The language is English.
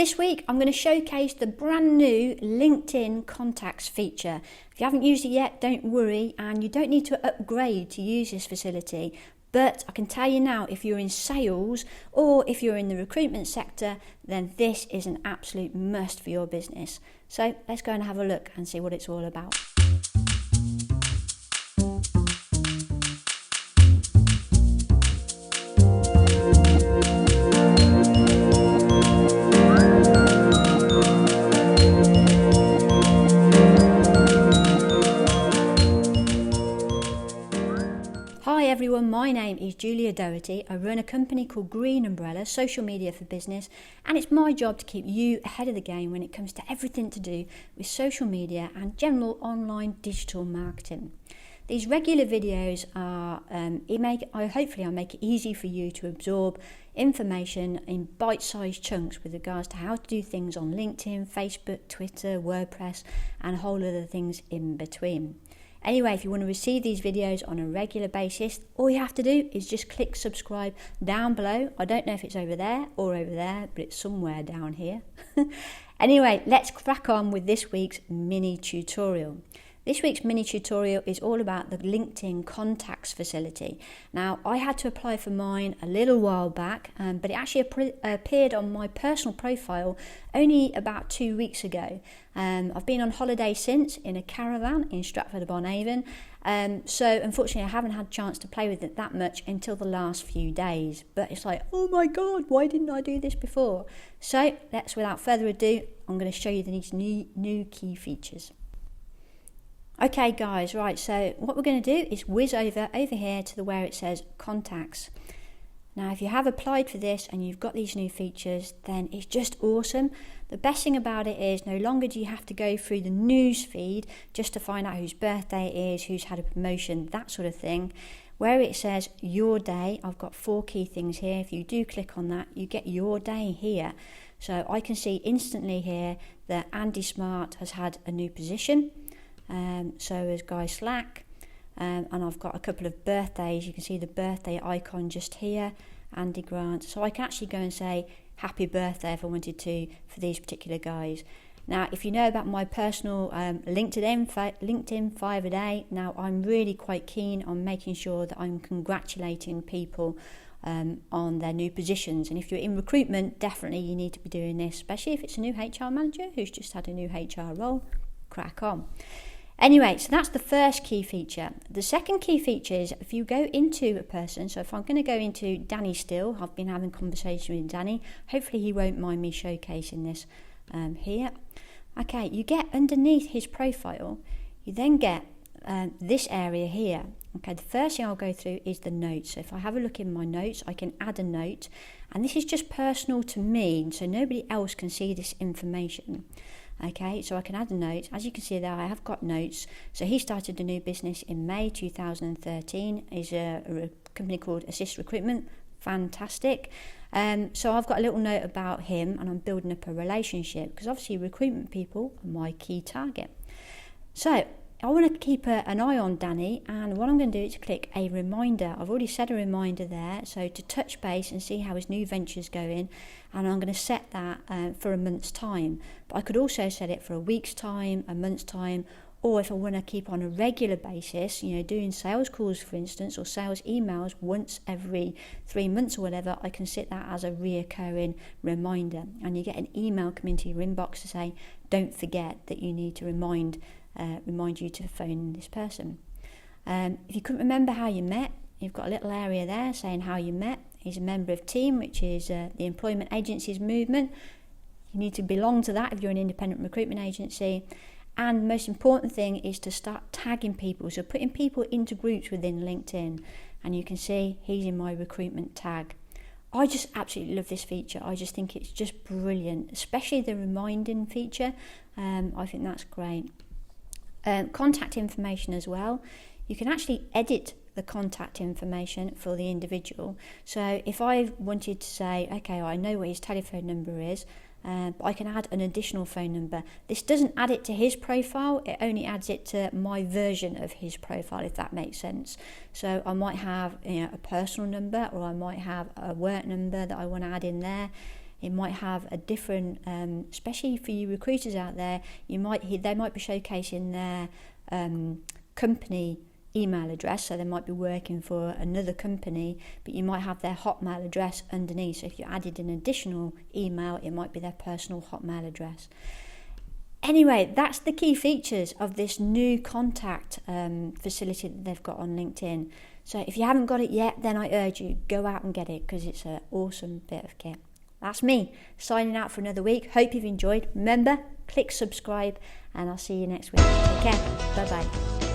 This week, I'm going to showcase the brand new LinkedIn Contacts feature. If you haven't used it yet, don't worry, and you don't need to upgrade to use this facility. But I can tell you now, if you're in sales or if you're in the recruitment sector, then this is an absolute must for your business. So let's go and have a look and see what it's all about. Hi everyone, my name is Julia Doherty. I run a company called Green Umbrella, social media for business, and it's my job to keep you ahead of the game when it comes to everything to do with social media and general online digital marketing. These regular videos are, hopefully I'll make it easy for you to absorb information in bite-sized chunks with regards to how to do things on LinkedIn, Facebook, Twitter, WordPress, and a whole lot of things in between. Anyway, if you want to receive these videos on a regular basis, all you have to do is just click subscribe down below. I don't know if it's over there or over there, but it's somewhere down here. Anyway, let's crack on with this week's mini tutorial. This week's mini tutorial is all about the LinkedIn Contacts facility. Now, I had to apply for mine a little while back, but it actually appeared on my personal profile only about 2 weeks ago. I've been on holiday since in a caravan in Stratford-upon-Avon, so unfortunately I haven't had a chance to play with it that much until the last few days. But it's like, oh my God, why didn't I do this before? So let's, without further ado, I'm going to show you these new key features. Okay guys, right, so what we're going to do is whiz over here to where it says Contacts. Now if you have applied for this and you've got these new features, then it's just awesome. The best thing about it is no longer do you have to go through the news feed just to find out whose birthday it is, who's had a promotion, that sort of thing. Where it says your day, I've got 4 key things here. If you do click on that, you get your day here. So I can see instantly here that Andy Smart has had a new position. So has Guy Slack, and I've got a couple of birthdays. You can see the birthday icon just here, Andy Grant. So I can actually go and say happy birthday if I wanted to for these particular guys. Now, if you know about my personal LinkedIn 5 a day, now I'm really quite keen on making sure that I'm congratulating people on their new positions. And if you're in recruitment, definitely you need to be doing this, especially if it's a new HR manager who's just had a new HR role. Crack on. Anyway, so that's the first key feature. The second key feature is if you go into a person, so if I'm going to go into Danny Still, I've been having conversation with Danny. Hopefully he won't mind me showcasing this here. Okay, you get underneath his profile, you then get this area here. Okay, the first thing I'll go through is the notes. So if I have a look in my notes, I can add a note. And this is just personal to me, so nobody else can see this information. Okay, so I can add a note. As you can see there, I have got notes. So he started a new business in May 2013. He's a company called Assist Recruitment. Fantastic. So I've got a little note about him and I'm building up a relationship because obviously recruitment people are my key target. So I want to keep an eye on Danny, and what I'm going to do is click a reminder. I've already set a reminder there, so to touch base and see how his new venture's going, and I'm going to set that for a month's time. But I could also set it for a week's time, a month's time, or if I want to keep on a regular basis, doing sales calls, for instance, or sales emails once every 3 months or whatever, I can set that as a reoccurring reminder. And you get an email come into your inbox to say, don't forget that you need to remind you to phone this person. If you couldn't remember how you met, you've got a little area there saying how you met. He's a member of TEAM, which is the Employment Agencies Movement. You need to belong to that if you're an independent recruitment agency. And the most important thing is to start tagging people, so putting people into groups within LinkedIn. And you can see he's in my recruitment tag. I just absolutely love this feature. I just think it's just brilliant, especially the reminding feature. I think that's great. Contact information as well. You can actually edit the contact information for the individual. So if I wanted to say, okay, I know what his telephone number is, but I can add an additional phone number. This doesn't add it to his profile, it only adds it to my version of his profile, if that makes sense. So I might have a personal number, or I might have a work number that I want to add in there. It might have a different, especially for you recruiters out there, they might be showcasing their company email address, so they might be working for another company, but you might have their Hotmail address underneath. So if you added an additional email, it might be their personal Hotmail address. Anyway, that's the key features of this new contact facility that they've got on LinkedIn. So if you haven't got it yet, then I urge you, go out and get it, because it's an awesome bit of kit. That's me, signing out for another week. Hope you've enjoyed. Remember, click subscribe, and I'll see you next week. Take care. Bye-bye.